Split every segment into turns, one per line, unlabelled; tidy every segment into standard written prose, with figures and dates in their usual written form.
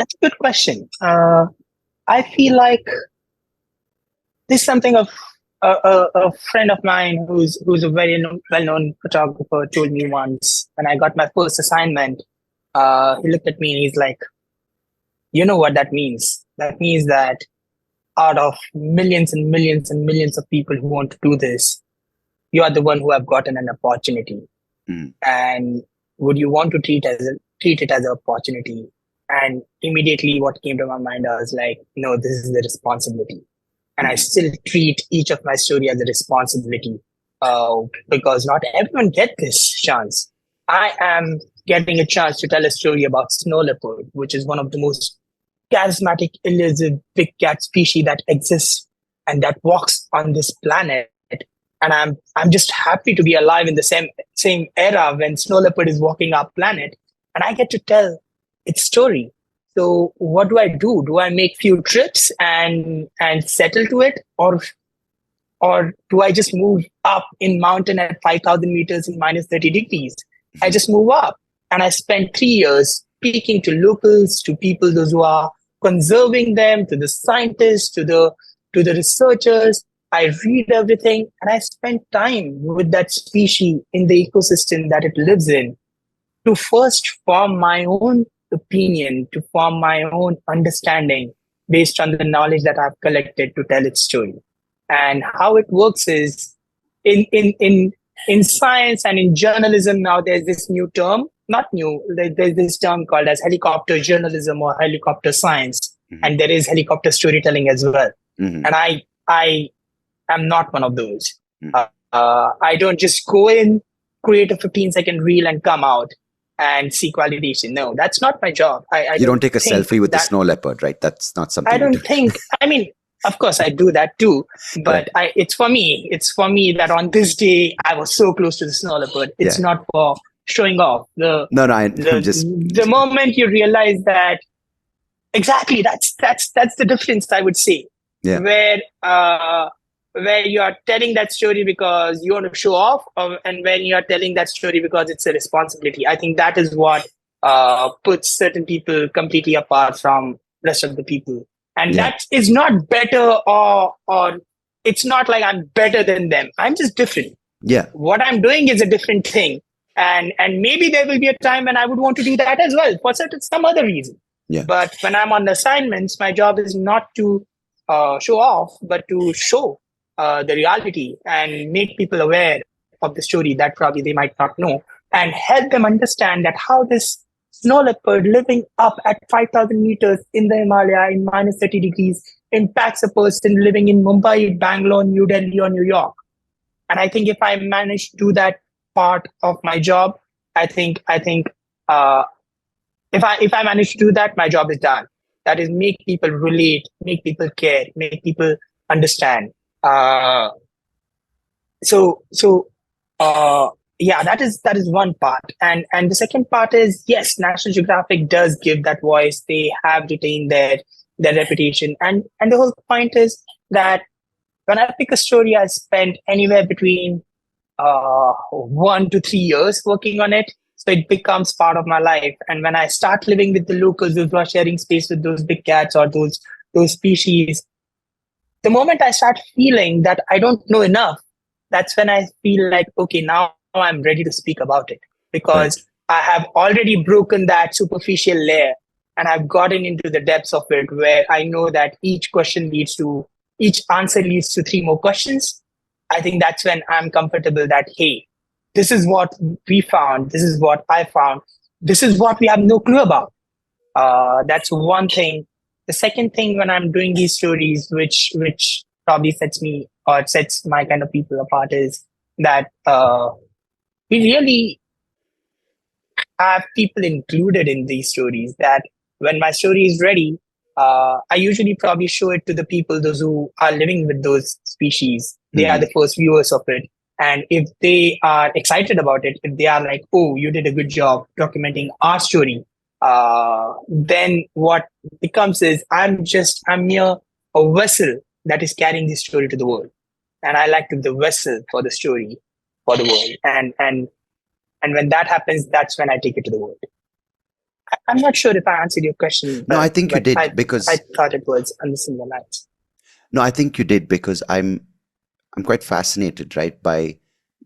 That's a good question. I feel like this is something of a friend of mine who's a very well-known photographer told me once when I got my first assignment. He looked at me and he's like, "You know what that means? That means that out of millions and millions and millions of people who want to do this, you are the one who have gotten an opportunity. And would you want to treat it as an opportunity?" And immediately what came to my mind, I was like, no, this is the responsibility. And I still treat each of my story as a responsibility because not everyone gets this chance. I am getting a chance to tell a story about snow leopard, which is one of the most charismatic, elusive big cat species that exists and that walks on this planet. And I'm just happy to be alive in the same era when snow leopard is walking our planet, and I get to tell its story. So what do I do? Do I make few trips and settle to it, or do I just move up in mountain at 5,000 meters in minus 30 degrees? I just move up, and I spend 3 years speaking to locals, to people those who are conserving them, to the scientists, to the researchers. I read everything and I spend time with that species in the ecosystem that it lives in to first form my own opinion, to form my own understanding based on the knowledge that I've collected to tell its story. And how it works is in science and in journalism now there's this new term, not new, there's this term called as helicopter journalism or helicopter science. And there is helicopter storytelling as well. And I am not one of those. I don't just go in, create a 15-second reel and come out and seek validation. No, that's not my job.
You don't take a selfie with the snow leopard, right? That's not something
I don't think. I mean, of course, I do that too. But right. It's for me. It's for me that on this day, I was so close to the snow leopard. It's not for showing off. The moment you realize that, exactly, that's the difference, I would say.
Yeah.
Where you are telling that story because you want to show off, and when you are telling that story because it's a responsibility. I think that is what puts certain people completely apart from rest of the people. And that is not better or it's not like I'm better than them. I'm just different.
Yeah.
What I'm doing is a different thing. And maybe there will be a time when I would want to do that as well for some other reason.
Yeah.
But when I'm on assignments, my job is not to show off, but to show the reality and make people aware of the story that probably they might not know, and help them understand that how this snow leopard living up at 5,000 meters in the Himalaya in minus 30 degrees impacts a person living in Mumbai, Bangalore, New Delhi, or New York. And I think if I manage to do that part of my job, I think if I manage to do that, my job is done. That is make people relate, make people care, make people understand. That is one part. And the second part is, yes, National Geographic does give that voice. They have retained their reputation. And the whole point is that when I pick a story, I spend anywhere between 1 to 3 years working on it. So it becomes part of my life. And when I start living with the locals who are sharing space with those big cats or those species, the moment I start feeling that I don't know enough, that's when I feel like, okay, now I'm ready to speak about it, because I have already broken that superficial layer and I've gotten into the depths of it, where I know that each answer leads to 3 more questions. I think that's when I'm comfortable that, hey, this is what we found. This is what I found. This is what we have no clue about. That's one thing. The second thing, when I'm doing these stories, which probably sets me or sets my kind of people apart, is that we really have people included in these stories. That when my story is ready, I usually probably show it to the people, those who are living with those species. They are the first viewers of it. And if they are excited about it, if they are like, oh, you did a good job documenting our story, then what becomes is I'm mere a vessel that is carrying this story to the world. And I like to be the vessel for the story for the world. And when that happens, that's when I take it to the world. I'm not sure if I answered your question.
No, I think you did, because
I thought it was on the similar lines.
No, I think you did, because I'm quite fascinated, right, by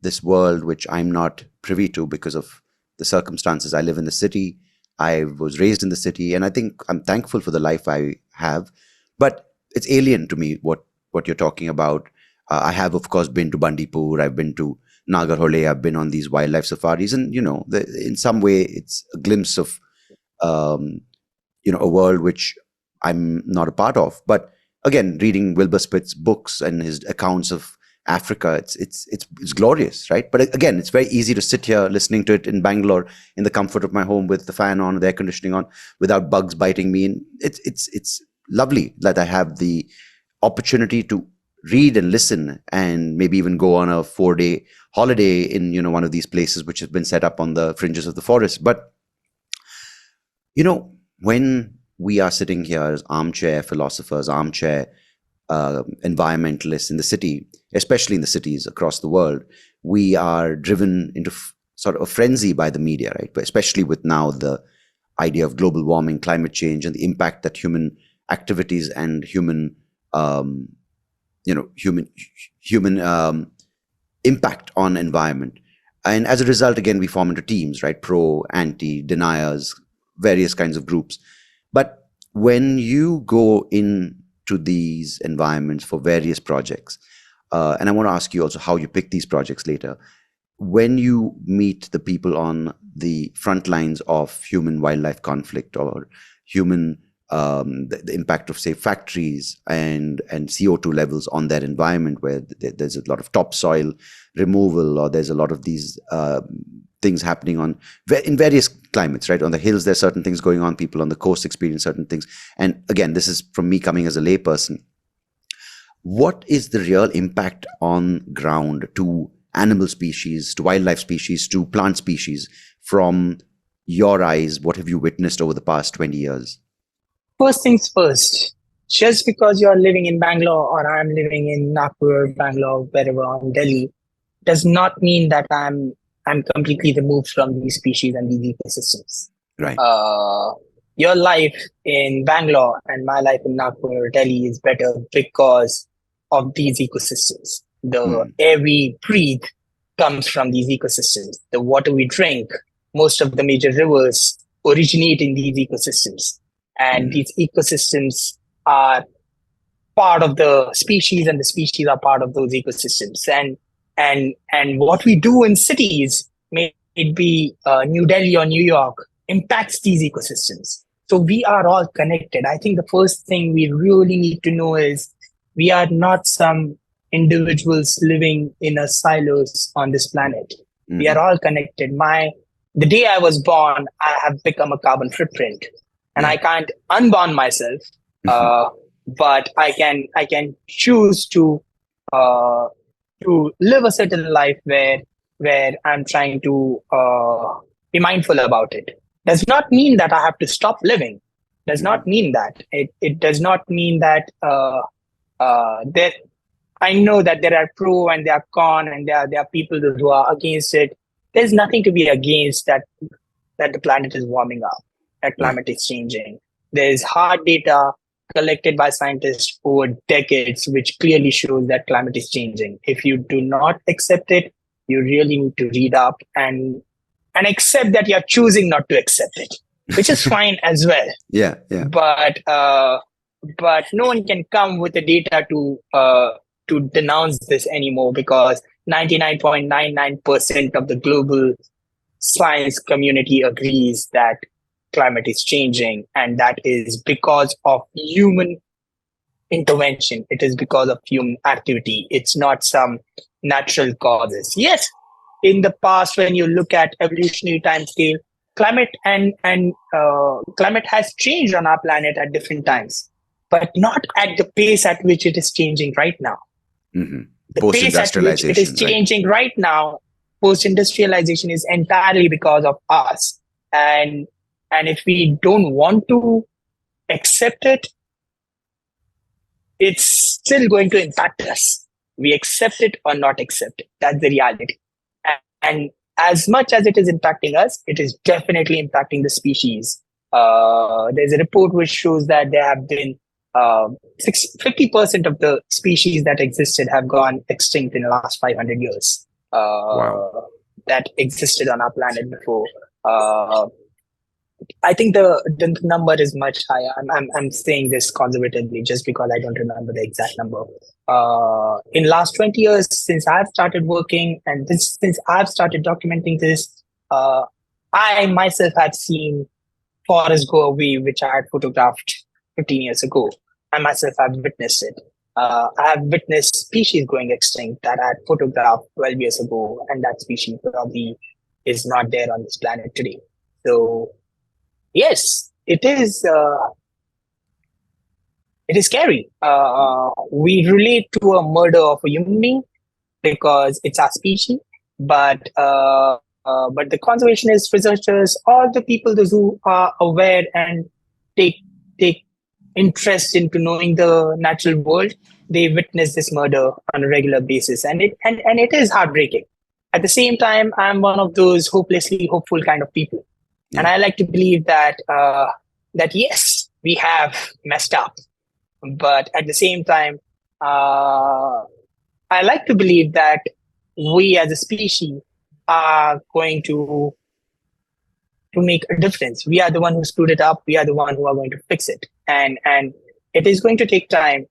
this world which I'm not privy to because of the circumstances. I live in the city. I was raised in the city, and I think I'm thankful for the life I have. But it's alien to me what you're talking about. I have, of course, been to Bandipur. I've been to Nagarhole. I've been on these wildlife safaris, and in some way, it's a glimpse of a world which I'm not a part of. But again, reading Wilbur Smith's books and his accounts of Africa, it's glorious, right? But again, it's very easy to sit here listening to it in Bangalore in the comfort of my home with the fan on, the air conditioning on, without bugs biting me. And it's lovely that I have the opportunity to read and listen, and maybe even go on a 4-day holiday in one of these places which has been set up on the fringes of the forest. But when we are sitting here as armchair philosophers, armchair environmentalists in the city, especially in the cities across the world, we are driven into sort of a frenzy by the media, right? But especially with now the idea of global warming, climate change, and the impact that human activities and human impact on environment. And as a result, again, we form into teams, right? Pro, anti, deniers, various kinds of groups. But when you go into these environments for various projects, and I want to ask you also how you pick these projects later, when you meet the people on the front lines of human-wildlife conflict, or human the impact of, say, factories and CO2 levels on their environment, where there's a lot of topsoil removal, or there's a lot of these things happening in various climates, right? On the hills, there's certain things going on. People on the coast experience certain things. And again, this is from me coming as a layperson. What is the real impact on ground to animal species, to wildlife species, to plant species? From your eyes, what have you witnessed over the past 20 years?
First things first, just because you're living in Bangalore or I'm living in Nagpur, Bangalore, wherever, in Delhi, does not mean that I'm completely removed from these species and these ecosystems.
Right.
Your life in Bangalore and my life in Nagpur, Delhi is better because of these ecosystems. The air we breathe comes from these ecosystems. The water we drink, most of the major rivers originate in these ecosystems. And these ecosystems are part of the species, and the species are part of those ecosystems. And what we do in cities, may it be New Delhi or New York, impacts these ecosystems. So we are all connected. I think the first thing we really need to know is we are not some individuals living in a silos on this planet. We are all connected. The day I was born, I have become a carbon footprint. And I can't unborn myself, but I can choose to live a certain life where I'm trying to be mindful about it. Does not mean that I have to stop living. Does not mean that. It does not mean that that I know that there are pro and there are con, and there are people who are against it. There's nothing to be against that the planet is warming up. That climate is changing. There is hard data collected by scientists over decades, which clearly shows that climate is changing. If you do not accept it, you really need to read up and accept that you're choosing not to accept it, which is fine as well.
Yeah.
But no one can come with the data to denounce this anymore, because 99.99% of the global science community agrees that climate is changing, and that is because of human intervention. It is because of human activity. It's not some natural causes. Yes, in the past, when you look at evolutionary timescale, climate and climate has changed on our planet at different times, but not at the pace at which it is changing right now. The pace at which it is changing right now, post-industrialization, is entirely because of us. And if we don't want to accept it, it's still going to impact us. We accept it or not accept it. That's the reality. And as much as it is impacting us, it is definitely impacting the species. There's a report which shows that there have been 50% of the species that existed have gone extinct in the last 500 years
Wow.
that existed on our planet before. I think the number is much higher. I'm saying this conservatively just because I don't remember the exact number. In last 20 years, since I've started working and since I've started documenting this, I myself have seen forests go away, which I had photographed 15 years ago. I myself have witnessed it. I have witnessed species going extinct that I had photographed 12 years ago, and that species probably is not there on this planet today. So yes, it is. It is scary. We relate to a murder of a human being because it's our species, but the conservationists, researchers, all the people those who are aware and take interest into knowing the natural world, they witness this murder on a regular basis, and it is heartbreaking. At the same time, I'm one of those hopelessly hopeful kind of people, and I like to believe that that yes, we have messed up, but at the same time, I like to believe that we as a species are going to make a difference. We are the one who screwed it up. We are the one who are going to fix it. And it is going to take time.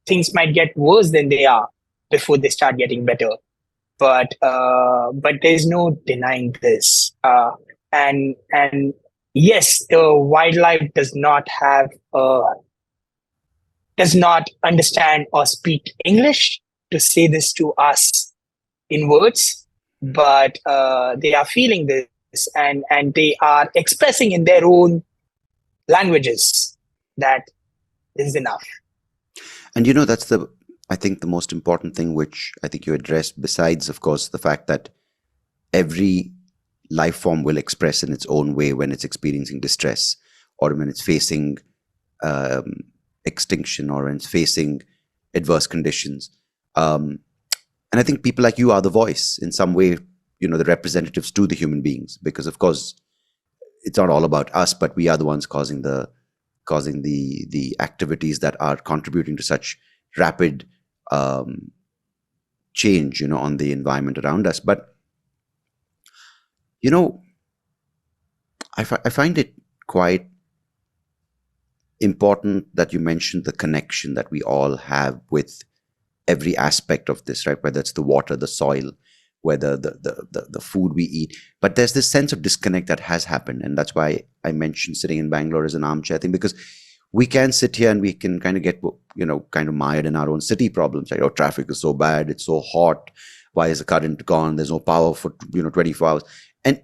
Things might get worse than they are before they start getting better. But there's no denying this. And yes, the wildlife does not understand or speak English to say this to us in words, but they are feeling this and they are expressing in their own languages that this is enough.
And that's I think the most important thing, which I think you addressed, besides, of course, the fact that every life form will express in its own way when it's experiencing distress, or when it's facing extinction, or when it's facing adverse conditions. And I think people like you are the voice in some way, the representatives to the human beings, because of course it's not all about us, but we are the ones causing the activities that are contributing to such rapid change, on the environment around us. But I find it quite important that you mentioned the connection that we all have with every aspect of this, right? Whether it's the water, the soil, whether the food we eat. But there's this sense of disconnect that has happened. And that's why I mentioned sitting in Bangalore as an armchair thing, because we can sit here and we can kind of get, kind of mired in our own city problems. Like, oh, traffic is so bad. It's so hot. Why is the current gone? There's no power for, 24 hours. And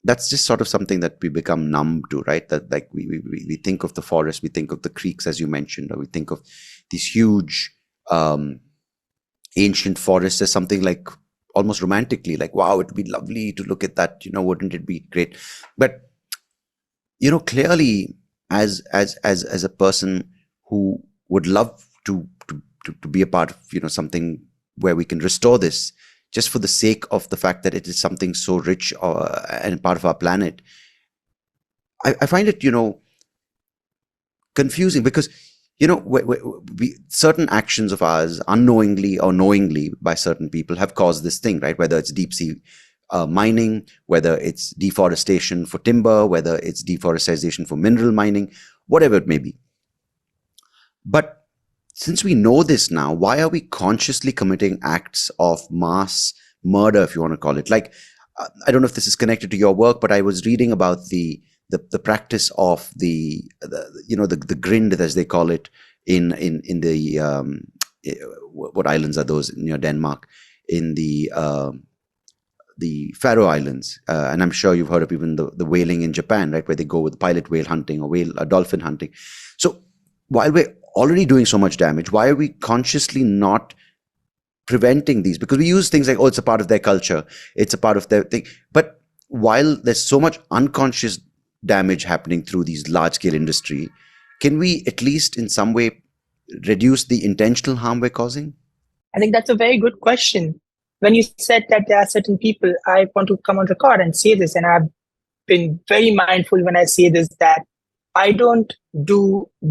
that's just sort of something that we become numb to, right? That like we think of the forest, we think of the creeks, as you mentioned, or we think of these huge ancient forests as something like almost romantically, like, wow, it would be lovely to look at that, wouldn't it be great? But clearly, as a person who would love to be a part of something where we can restore this, just for the sake of the fact that it is something so rich and part of our planet, I find it confusing, because we certain actions of ours, unknowingly or knowingly by certain people, have caused this thing, right? Whether it's deep sea mining, whether it's deforestation for timber, whether it's deforestation for mineral mining, whatever it may be. But since we know this now, why are we consciously committing acts of mass murder, if you want to call it? Like, I don't know if this is connected to your work, but I was reading about the practice of the grind, as they call it, in the what islands are those near Denmark, in the Faroe Islands, and I'm sure you've heard of even the whaling in Japan, right, where they go with pilot whale hunting or dolphin hunting. So while we're already doing so much damage, why are we consciously not preventing these? Because we use things like, oh, it's a part of their culture, it's a part of their thing. But while there's so much unconscious damage happening through these large-scale industry, can we at least in some way reduce the intentional harm we're causing?
I think that's a very good question. When you said that there are certain people, I want to come on record and say this, and I've been very mindful when I say this, that I don't do